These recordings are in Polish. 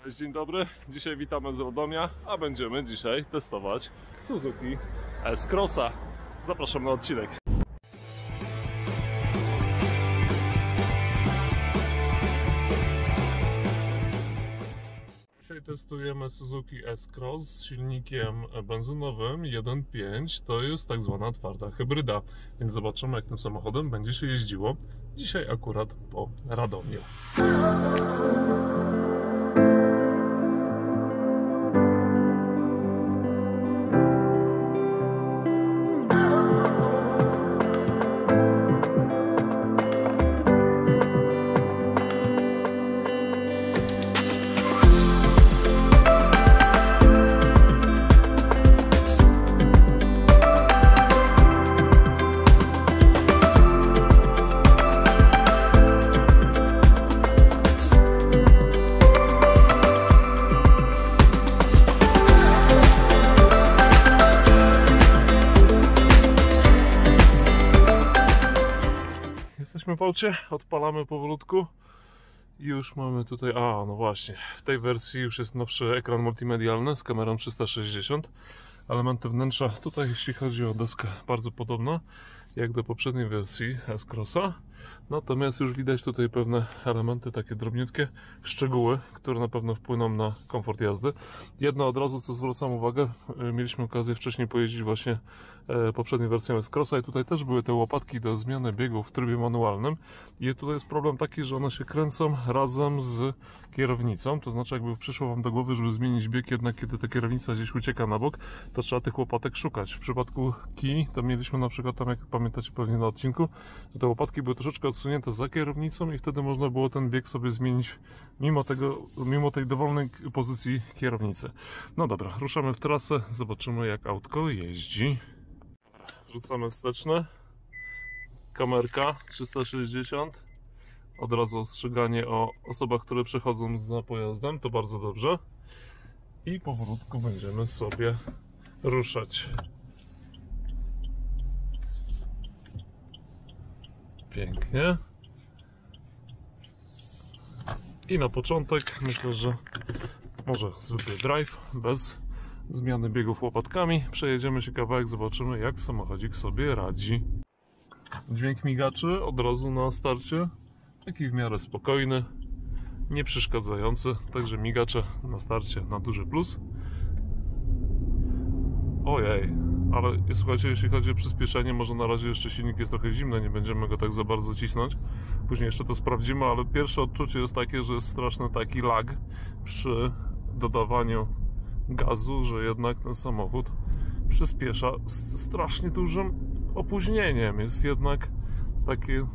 Cześć, dzień dobry. Dzisiaj witamy z Radomia, a będziemy dzisiaj testować Suzuki S-Crossa. Zapraszam na odcinek. Dzisiaj testujemy Suzuki S-Cross z silnikiem benzynowym 1.5. To jest tak zwana twarda hybryda, więc zobaczymy, jak tym samochodem będzie się jeździło dzisiaj akurat po Radomiu. Jesteśmy w aucie, odpalamy powolutku i już mamy tutaj, no właśnie, w tej wersji już jest nowszy ekran multimedialny z kamerą 360. Elementy wnętrza tutaj, jeśli chodzi o deskę, bardzo podobna jak do poprzedniej wersji S-Crossa. Natomiast już widać tutaj pewne elementy, takie drobniutkie szczegóły, które na pewno wpłyną na komfort jazdy. Jedno od razu, co zwracam uwagę, mieliśmy okazję wcześniej pojeździć właśnie poprzednią wersją S-Crossa i tutaj też były te łopatki do zmiany biegów w trybie manualnym i tutaj jest problem taki, że one się kręcą razem z kierownicą, to znaczy jakby przyszło Wam do głowy, żeby zmienić bieg, jednak kiedy ta kierownica gdzieś ucieka na bok, to trzeba tych łopatek szukać. W przypadku Kii to mieliśmy na przykład tam, jak pamiętacie pewnie na odcinku, że te łopatki były troszeczkę odsunięte za kierownicą i wtedy można było ten bieg sobie zmienić mimo tej dowolnej pozycji kierownicy. No dobra, ruszamy w trasę, zobaczymy, jak autko jeździ. Wrzucamy wsteczne, kamerka 360, od razu ostrzeganie o osobach, które przechodzą za pojazdem, to bardzo dobrze. I powolutku będziemy sobie ruszać. Pięknie. I na początek myślę, że może zwykły drive bez zmiany biegów łopatkami. Przejedziemy się kawałek, zobaczymy, jak samochodzik sobie radzi. Dźwięk migaczy od razu na starcie, taki w miarę spokojny, nie przeszkadzający, także migacze na starcie na duży plus. Ojej, ale słuchajcie, jeśli chodzi o przyspieszenie, może na razie jeszcze silnik jest trochę zimny, nie będziemy go tak za bardzo cisnąć. Później jeszcze to sprawdzimy, ale pierwsze odczucie jest takie, że jest straszny taki lag przy dodawaniu gazu, że jednak ten samochód przyspiesza z strasznie dużym opóźnieniem. Jest jednak takie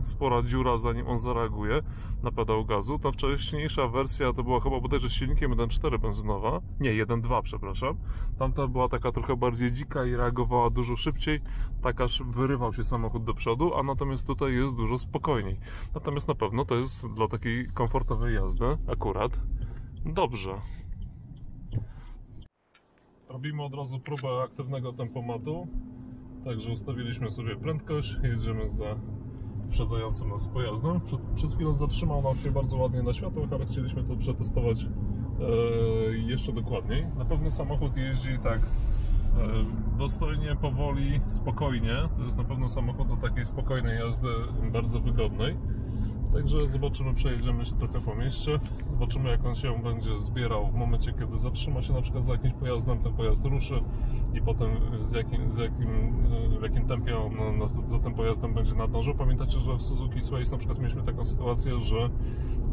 spora dziura, zanim on zareaguje na pedał gazu. Ta wcześniejsza wersja to była chyba bodajże z silnikiem 1.4 benzynowa, nie, 1.2 przepraszam. Tamta była taka trochę bardziej dzika i reagowała dużo szybciej, tak aż wyrywał się samochód do przodu, a natomiast tutaj jest dużo spokojniej. Natomiast na pewno to jest dla takiej komfortowej jazdy akurat dobrze. Robimy od razu próbę aktywnego tempomatu. Także ustawiliśmy sobie prędkość, jedziemy za wyprzedzającym nas pojazdem. Przed chwilą zatrzymał nam się bardzo ładnie na światłach, ale chcieliśmy to przetestować jeszcze dokładniej. Na pewno samochód jeździ tak dostojnie, powoli, spokojnie. To jest na pewno samochód do takiej spokojnej jazdy, bardzo wygodnej. Także zobaczymy, przejedziemy się trochę po mieście, zobaczymy, jak on się będzie zbierał w momencie, kiedy zatrzyma się na przykład za jakimś pojazdem, ten pojazd ruszy i potem w jakim tempie on za tym pojazdem będzie nadążał. Pamiętacie, że w Suzuki Sways na przykład mieliśmy taką sytuację, że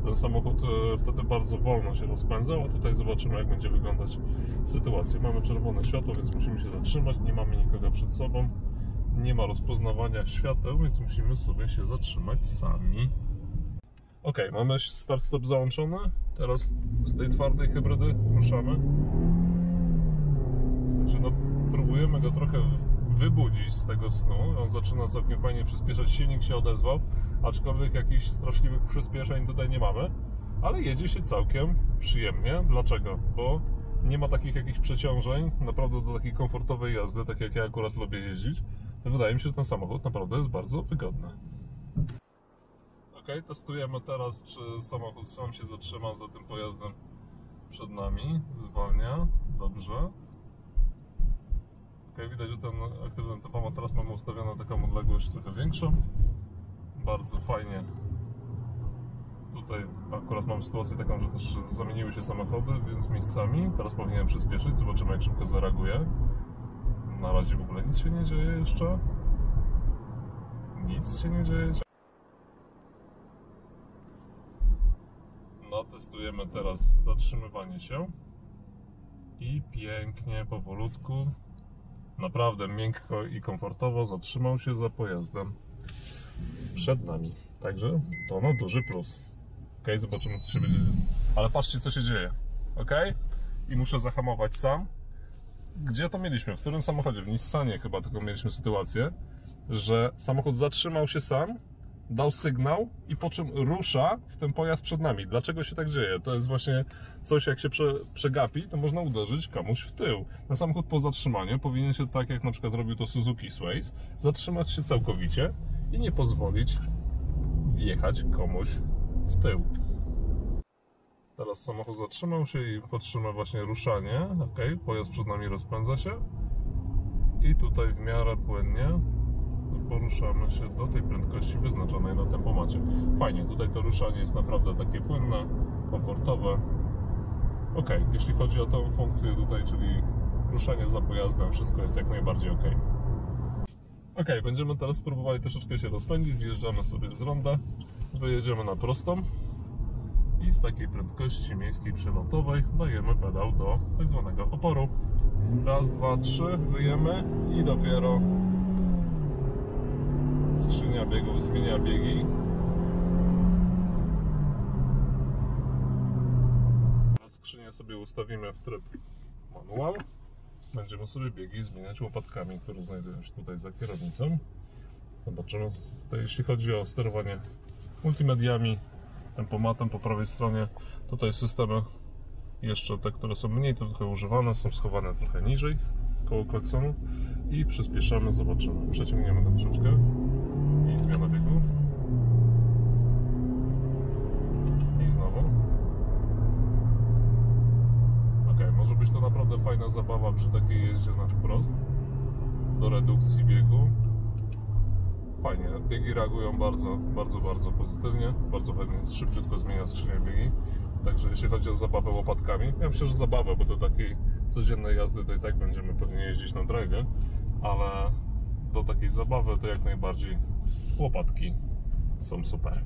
ten samochód wtedy bardzo wolno się rozpędzał, a tutaj zobaczymy, jak będzie wyglądać sytuacja. Mamy czerwone światło, więc musimy się zatrzymać, nie mamy nikogo przed sobą, nie ma rozpoznawania świateł, więc musimy sobie się zatrzymać sami. Ok, mamy start-stop załączony. Teraz z tej twardej hybrydy ruszamy. Znaczy, no, próbujemy go trochę wybudzić z tego snu. On zaczyna całkiem fajnie przyspieszać, silnik się odezwał, aczkolwiek jakichś straszliwych przyspieszeń tutaj nie mamy, ale jedzie się całkiem przyjemnie. Dlaczego? Bo nie ma takich jakichś przeciążeń, naprawdę do takiej komfortowej jazdy, tak jak ja akurat lubię jeździć. Wydaje mi się, że ten samochód naprawdę jest bardzo wygodny. Ok, testujemy teraz, czy samochód sam się zatrzyma za tym pojazdem przed nami, zwalnia, dobrze. Ok, widać, że ten aktywny tempomat teraz mamy ustawioną taką odległość trochę większą. Bardzo fajnie. Tutaj akurat mam sytuację taką, że też zamieniły się samochody, więc miejscami. Teraz powinienem przyspieszyć, zobaczymy jak szybko zareaguje. Na razie w ogóle nic się nie dzieje jeszcze. Nic się nie dzieje. No, testujemy teraz zatrzymywanie się. I pięknie, powolutku, naprawdę miękko i komfortowo zatrzymał się za pojazdem przed nami. Także to no duży plus. Ok, zobaczymy co się będzie dzieje. Ale patrzcie co się dzieje. Ok? I muszę zahamować sam. Gdzie to mieliśmy? W którym samochodzie? W Nissanie chyba taką mieliśmy sytuację, że samochód zatrzymał się sam, dał sygnał i po czym rusza w ten pojazd przed nami. Dlaczego się tak dzieje? To jest właśnie coś, jak się przegapi, to można uderzyć komuś w tył. Ten samochód po zatrzymaniu powinien się, tak jak na przykład robił to Suzuki Sways, zatrzymać się całkowicie i nie pozwolić wjechać komuś w tył. Teraz samochód zatrzymał się i patrzymy właśnie ruszanie. Ok, pojazd przed nami rozpędza się i tutaj w miarę płynnie poruszamy się do tej prędkości wyznaczonej na tempomacie. Fajnie, tutaj to ruszanie jest naprawdę takie płynne, komfortowe. Ok, jeśli chodzi o tę funkcję tutaj, czyli ruszanie za pojazdem, wszystko jest jak najbardziej ok. Ok, będziemy teraz spróbowali troszeczkę się rozpędzić, zjeżdżamy sobie z ronda, wyjedziemy na prostą i z takiej prędkości miejskiej przelotowej dajemy pedał do tak zwanego oporu. Raz, dwa, trzy, wyjemy i dopiero skrzynia biegów zmienia biegi. Skrzynię sobie ustawimy w tryb manual. Będziemy sobie biegi zmieniać łopatkami, które znajdują się tutaj za kierownicą. Zobaczymy. To jeśli chodzi o sterowanie multimediami, tempomatem po prawej stronie, tutaj systemy jeszcze te, które są mniej trochę używane, są schowane trochę niżej koło klaksonu i przyspieszamy, zobaczymy. Przeciągniemy to troszeczkę i zmiana biegu. I znowu. Ok, może być to naprawdę fajna zabawa przy takiej jeździe na wprost do redukcji biegu. Fajnie, biegi reagują bardzo pozytywnie, bardzo fajnie, szybciutko zmienia skrzynię biegi. Także jeśli chodzi o zabawę łopatkami, ja myślę, że zabawę, bo do takiej codziennej jazdy to i tak będziemy pewnie jeździć na drive, ale do takiej zabawy to jak najbardziej łopatki są super.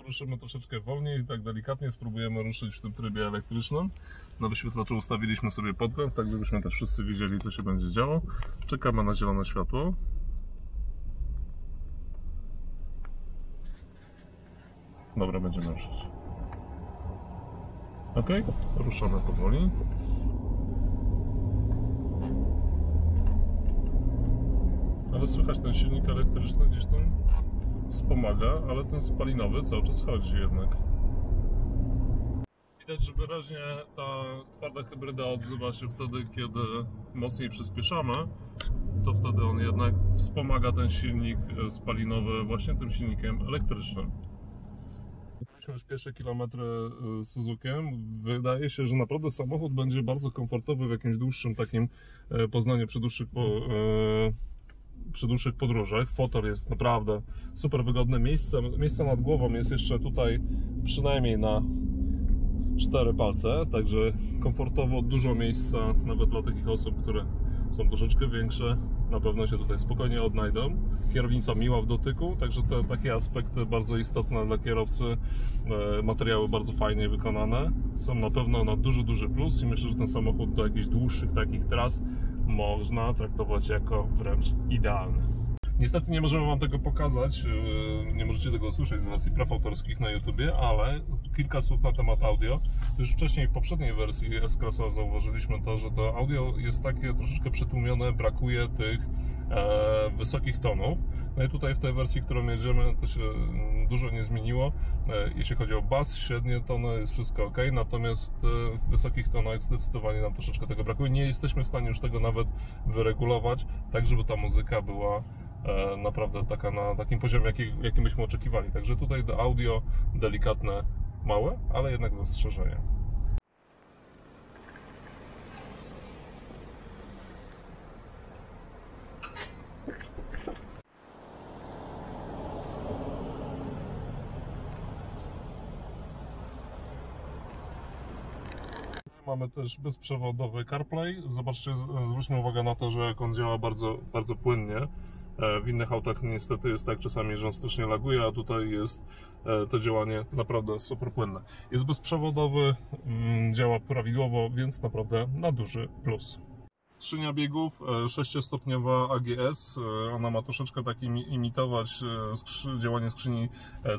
Ruszymy troszeczkę wolniej, tak delikatnie spróbujemy ruszyć w tym trybie elektrycznym. Na wyświetlaczu ustawiliśmy sobie podgląd, tak żebyśmy też wszyscy widzieli co się będzie działo. Czekamy na zielone światło. Dobra, będziemy ruszyć. Ok, ruszamy powoli. Ale słychać ten silnik elektryczny gdzieś tam wspomaga, ale ten spalinowy cały czas chodzi jednak. Widać, że wyraźnie ta twarda hybryda odzywa się wtedy, kiedy mocniej przyspieszamy, to wtedy on jednak wspomaga ten silnik spalinowy właśnie tym silnikiem elektrycznym. Jesteśmy już pierwsze kilometry z Suzukiem. Wydaje się, że naprawdę samochód będzie bardzo komfortowy w jakimś dłuższym takim poznaniu przy dłuższych podróżach. Fotel jest naprawdę super wygodne. Miejsce nad głową jest jeszcze tutaj przynajmniej na 4 palce, także komfortowo, dużo miejsca nawet dla takich osób, które są troszeczkę większe, na pewno się tutaj spokojnie odnajdą. Kierownica miła w dotyku, także te takie aspekty bardzo istotne dla kierowcy, materiały bardzo fajnie wykonane, są na pewno na duży plus i myślę, że ten samochód do jakichś dłuższych takich tras można traktować jako wręcz idealny. Niestety nie możemy Wam tego pokazać, nie możecie tego usłyszeć z racji praw autorskich na YouTubie, ale kilka słów na temat audio. Już wcześniej w poprzedniej wersji S-Crossa zauważyliśmy to, że to audio jest takie troszeczkę przytłumione, brakuje tych wysokich tonów. No i tutaj w tej wersji, którą jedziemy, to się dużo nie zmieniło. Jeśli chodzi o bas, średnie tony, jest wszystko ok, natomiast w wysokich tonach zdecydowanie nam troszeczkę tego brakuje. Nie jesteśmy w stanie już tego nawet wyregulować, tak żeby ta muzyka była naprawdę taka na takim poziomie, jakim byśmy oczekiwali. Także tutaj do audio delikatne, małe, ale jednak zastrzeżenia. Mamy też bezprzewodowy CarPlay. Zobaczcie, zwróćmy uwagę na to, że jak on działa bardzo, bardzo płynnie. W innych autach niestety jest tak czasami, że on strasznie laguje, a tutaj jest to działanie naprawdę super płynne. Jest bezprzewodowy, działa prawidłowo, więc naprawdę na duży plus. Skrzynia biegów 6-stopniowa AGS, ona ma troszeczkę tak imitować działanie skrzyni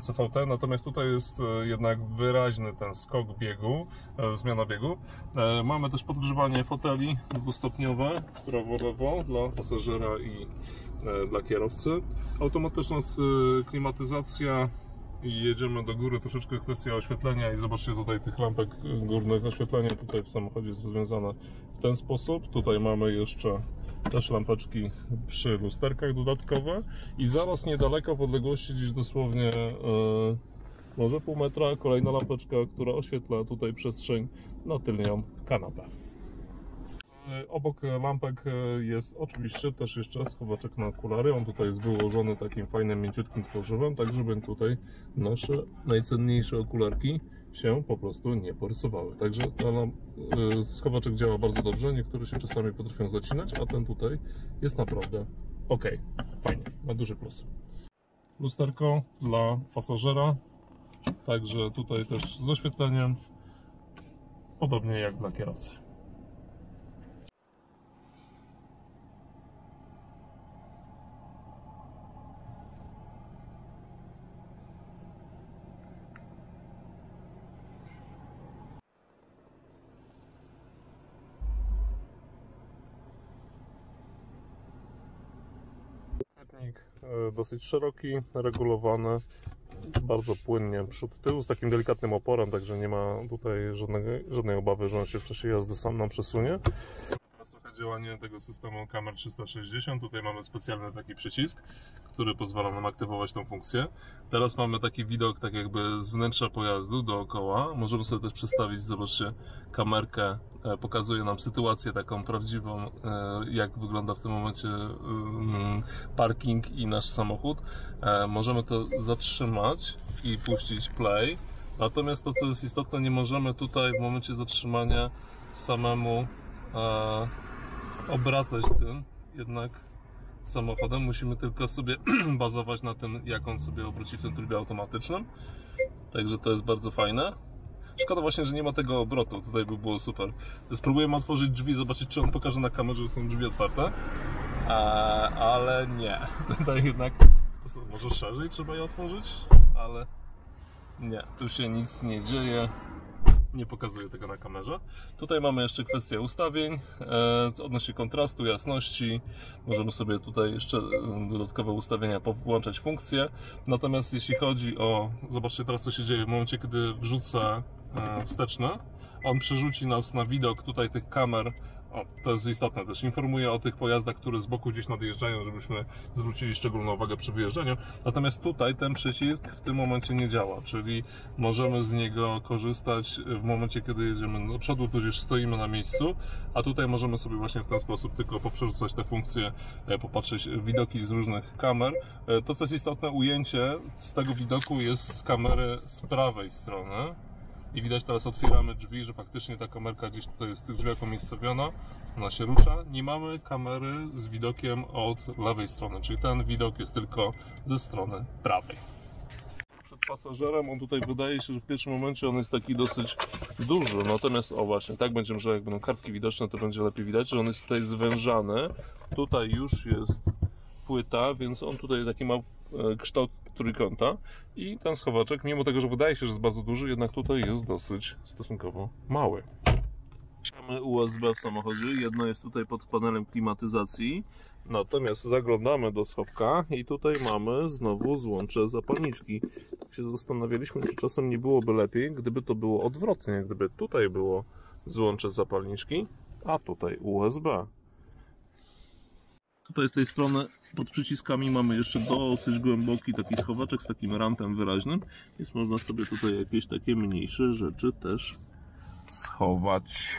CVT, natomiast tutaj jest jednak wyraźny ten skok biegu, zmiana biegu. Mamy też podgrzewanie foteli dwustopniowe, prawo-lewo dla pasażera i dla kierowcy. Automatyczna klimatyzacja i jedziemy do góry, troszeczkę kwestia oświetlenia i zobaczcie tutaj tych lampek górnych. Oświetlenie tutaj w samochodzie jest rozwiązane w ten sposób. Tutaj mamy jeszcze też lampeczki przy lusterkach dodatkowe i zaraz niedaleko w odległości gdzieś dosłownie może pół metra kolejna lampeczka, która oświetla tutaj przestrzeń na tylnią kanapę. Obok lampek jest oczywiście też jeszcze schowaczek na okulary. On tutaj jest wyłożony takim fajnym, mięciutkim tworzywem, tak żeby tutaj nasze najcenniejsze okularki się po prostu nie porysowały. Także schowaczek działa bardzo dobrze, niektóre się czasami potrafią zacinać, a ten tutaj jest naprawdę ok, fajnie, na duży plus. Lusterko dla pasażera, także tutaj też z oświetleniem, podobnie jak dla kierowcy. Dosyć szeroki, regulowany, bardzo płynnie przód-tył, z takim delikatnym oporem, także nie ma tutaj żadnej obawy, że on się w czasie jazdy sam nam przesunie. Teraz trochę działanie tego systemu kamer 360, tutaj mamy specjalny taki przycisk, który pozwala nam aktywować tą funkcję. Teraz mamy taki widok tak jakby z wnętrza pojazdu dookoła, możemy sobie też przestawić, zobaczcie, kamerkę, pokazuje nam sytuację taką prawdziwą, jak wygląda w tym momencie parking i nasz samochód. Możemy to zatrzymać i puścić play, natomiast to, co jest istotne, nie możemy tutaj w momencie zatrzymania samemu obracać tym jednak samochodem, musimy tylko sobie bazować na tym, jak on sobie obróci w tym trybie automatycznym, także to jest bardzo fajne. Szkoda właśnie, że nie ma tego obrotu, tutaj by było super. Spróbujemy otworzyć drzwi, zobaczyć, czy on pokaże na kamerze, że są drzwi otwarte, ale nie, tutaj jednak może szerzej trzeba je otworzyć, ale nie, tu się nic nie dzieje. Nie pokazuje tego na kamerze. Tutaj mamy jeszcze kwestię ustawień odnośnie kontrastu, jasności. Możemy sobie tutaj jeszcze dodatkowe ustawienia włączać funkcje. Natomiast jeśli chodzi o... Zobaczcie teraz, co się dzieje w momencie, kiedy wrzucę wsteczny. On przerzuci nas na widok tutaj tych kamer. O, to jest istotne, też informuje o tych pojazdach, które z boku gdzieś nadjeżdżają, żebyśmy zwrócili szczególną uwagę przy wyjeżdżaniu. Natomiast tutaj ten przycisk w tym momencie nie działa, czyli możemy z niego korzystać w momencie, kiedy jedziemy do przodu, tudzież stoimy na miejscu, a tutaj możemy sobie właśnie w ten sposób tylko poprzerzucać te funkcje, popatrzeć widoki z różnych kamer. To, co jest istotne, ujęcie z tego widoku jest z kamery z prawej strony. I widać, teraz otwieramy drzwi, że faktycznie ta kamerka gdzieś tutaj jest w tych drzwiach umiejscowiona, ona się rusza. Nie mamy kamery z widokiem od lewej strony, czyli ten widok jest tylko ze strony prawej. Przed pasażerem on tutaj wydaje się, że w pierwszym momencie on jest taki dosyć duży, natomiast o właśnie, tak będziemy, że jak będą kartki widoczne, to będzie lepiej widać, że on jest tutaj zwężany. Tutaj już jest płyta, więc on tutaj taki ma kształt trójkąta i ten schowaczek, mimo tego, że wydaje się, że jest bardzo duży, jednak tutaj jest dosyć stosunkowo mały. Mamy USB w samochodzie, jedno jest tutaj pod panelem klimatyzacji, natomiast zaglądamy do schowka i tutaj mamy znowu złącze zapalniczki. Tak się zastanawialiśmy, czy czasem nie byłoby lepiej, gdyby to było odwrotnie, gdyby tutaj było złącze zapalniczki, a tutaj USB. Tutaj z tej strony pod przyciskami mamy jeszcze dosyć głęboki taki schowaczek z takim rantem wyraźnym, więc można sobie tutaj jakieś takie mniejsze rzeczy też schować.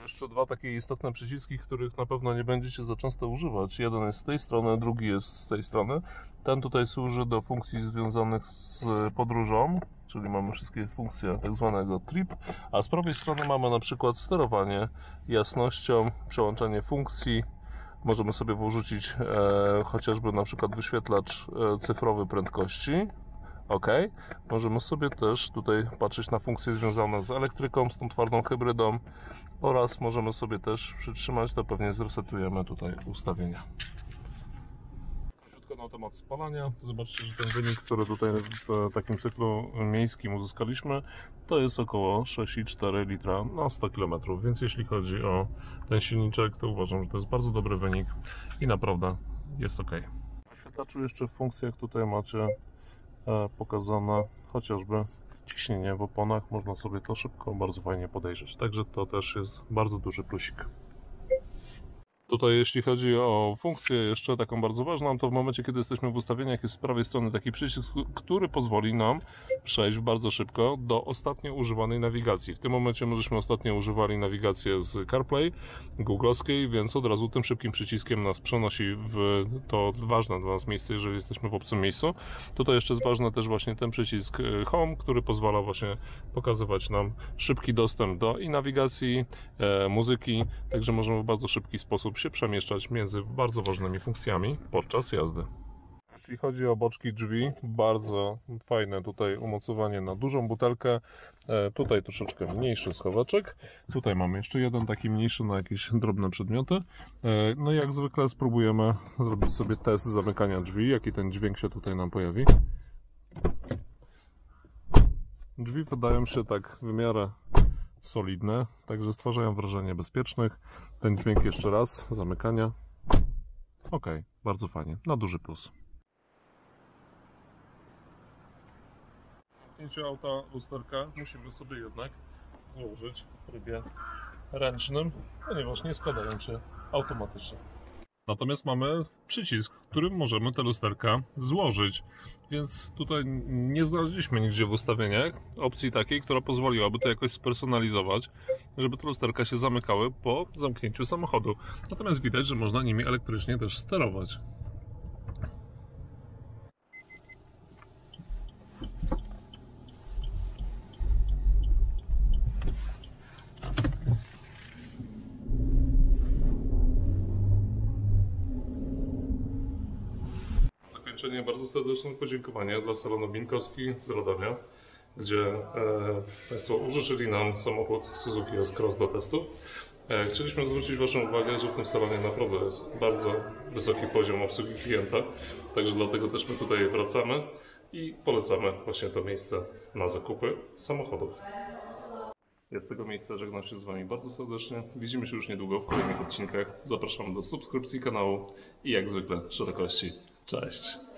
Jeszcze dwa takie istotne przyciski, których na pewno nie będziecie za często używać. Jeden jest z tej strony, drugi jest z tej strony. Ten tutaj służy do funkcji związanych z podróżą, czyli mamy wszystkie funkcje tak zwanego trip, a z prawej strony mamy na przykład sterowanie jasnością, przełączanie funkcji. Możemy sobie wrzucić chociażby na przykład wyświetlacz cyfrowy prędkości. OK. Możemy sobie też tutaj patrzeć na funkcje związane z elektryką, z tą twardą hybrydą oraz możemy sobie też przytrzymać, to pewnie zresetujemy tutaj ustawienia. Króciutko na temat spalania. Zobaczcie, że ten wynik, który tutaj w takim cyklu miejskim uzyskaliśmy, to jest około 6,4 litra na 100 km, więc jeśli chodzi o ten silniczek, to uważam, że to jest bardzo dobry wynik i naprawdę jest OK. W wyświetlaczu jeszcze w funkcjach tutaj macie pokazane chociażby ciśnienie w oponach, można sobie to szybko, bardzo fajnie podejrzeć, także to też jest bardzo duży plusik. Tutaj jeśli chodzi o funkcję jeszcze taką bardzo ważną, to w momencie, kiedy jesteśmy w ustawieniach, jest z prawej strony taki przycisk, który pozwoli nam przejść bardzo szybko do ostatnio używanej nawigacji. W tym momencie żeśmy ostatnio używali nawigację z CarPlay googlowskiej, więc od razu tym szybkim przyciskiem nas przenosi w to ważne dla nas miejsce, jeżeli jesteśmy w obcym miejscu. Tutaj jeszcze jest ważny też właśnie ten przycisk Home, który pozwala właśnie pokazywać nam szybki dostęp do i nawigacji, muzyki, także możemy w bardzo szybki sposób się przemieszczać między bardzo ważnymi funkcjami podczas jazdy. Jeśli chodzi o boczki drzwi, bardzo fajne tutaj umocowanie na dużą butelkę, tutaj troszeczkę mniejszy schowaczek, tutaj mamy jeszcze jeden taki mniejszy na jakieś drobne przedmioty. No i jak zwykle spróbujemy zrobić sobie test zamykania drzwi, jaki ten dźwięk się tutaj nam pojawi. Drzwi wydają się tak w miarę solidne, także stwarzają wrażenie bezpiecznych. Ten dźwięk jeszcze raz, zamykania. OK, bardzo fajnie, na duży plus. W zamknięciu auta lusterka musimy sobie jednak złożyć w trybie ręcznym, ponieważ nie składają się automatycznie. Natomiast mamy przycisk, którym możemy te lusterka złożyć, więc tutaj nie znaleźliśmy nigdzie w ustawieniach opcji takiej, która pozwoliłaby to jakoś spersonalizować, żeby te lusterka się zamykały po zamknięciu samochodu. Natomiast widać, że można nimi elektrycznie też sterować. Bardzo serdeczne podziękowania dla salonu Binkowski z Radomia, gdzie Państwo użyczyli nam samochód Suzuki S-Cross do testu. Chcieliśmy zwrócić Waszą uwagę, że w tym salonie naprawdę jest bardzo wysoki poziom obsługi klienta, także dlatego też my tutaj wracamy i polecamy właśnie to miejsce na zakupy samochodów. Ja z tego miejsca żegnam się z Wami bardzo serdecznie. Widzimy się już niedługo w kolejnych odcinkach. Zapraszam do subskrypcji kanału i jak zwykle szerokości. Cześć!